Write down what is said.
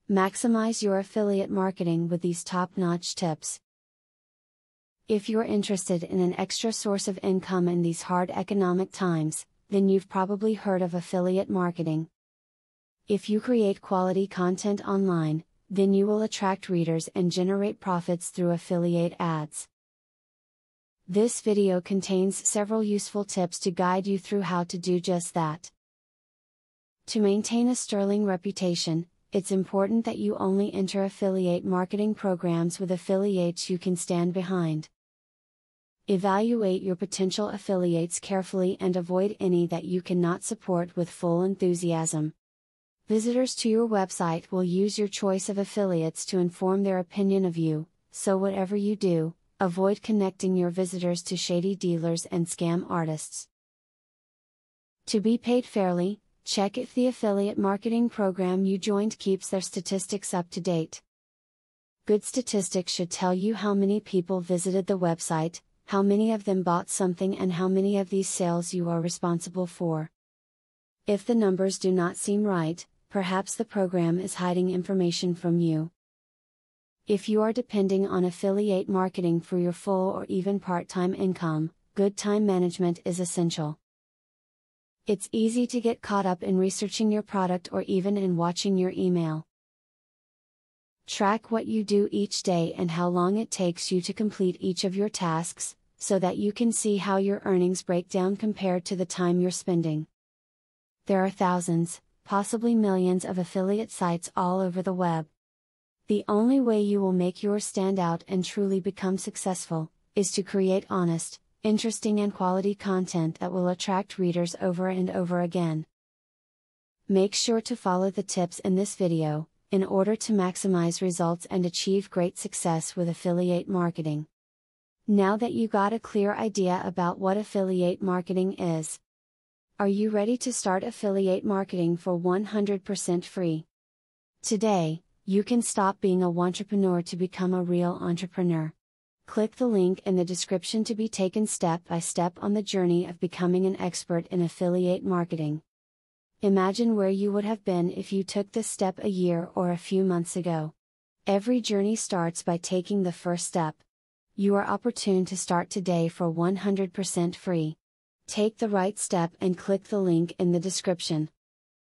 Maximize your affiliate marketing with these top-notch tips. If you're interested in an extra source of income in these hard economic times, then you've probably heard of affiliate marketing. If you create quality content online, then you will attract readers and generate profits through affiliate ads. This video contains several useful tips to guide you through how to do just that. To maintain a sterling reputation, it's important that you only enter affiliate marketing programs with affiliates you can stand behind. Evaluate your potential affiliates carefully and avoid any that you cannot support with full enthusiasm. Visitors to your website will use your choice of affiliates to inform their opinion of you, so whatever you do, avoid connecting your visitors to shady dealers and scam artists. To be paid fairly, check if the affiliate marketing program you joined keeps their statistics up to date. Good statistics should tell you how many people visited the website, how many of them bought something, and how many of these sales you are responsible for. If the numbers do not seem right, perhaps the program is hiding information from you. If you are depending on affiliate marketing for your full or even part-time income, good time management is essential. It's easy to get caught up in researching your product or even in watching your email. Track what you do each day and how long it takes you to complete each of your tasks, so that you can see how your earnings break down compared to the time you're spending. There are thousands, possibly millions of affiliate sites all over the web. The only way you will make yours stand out and truly become successful, is to create honest, interesting and quality content that will attract readers over and over again. Make sure to follow the tips in this video, in order to maximize results and achieve great success with affiliate marketing. Now that you got a clear idea about what affiliate marketing is, are you ready to start affiliate marketing for 100% free? Today, you can stop being a wantrepreneur to become a real entrepreneur. Click the link in the description to be taken step by step on the journey of becoming an expert in affiliate marketing. Imagine where you would have been if you took this step a year or a few months ago. Every journey starts by taking the first step. You are opportune to start today for 100% free. Take the right step and click the link in the description.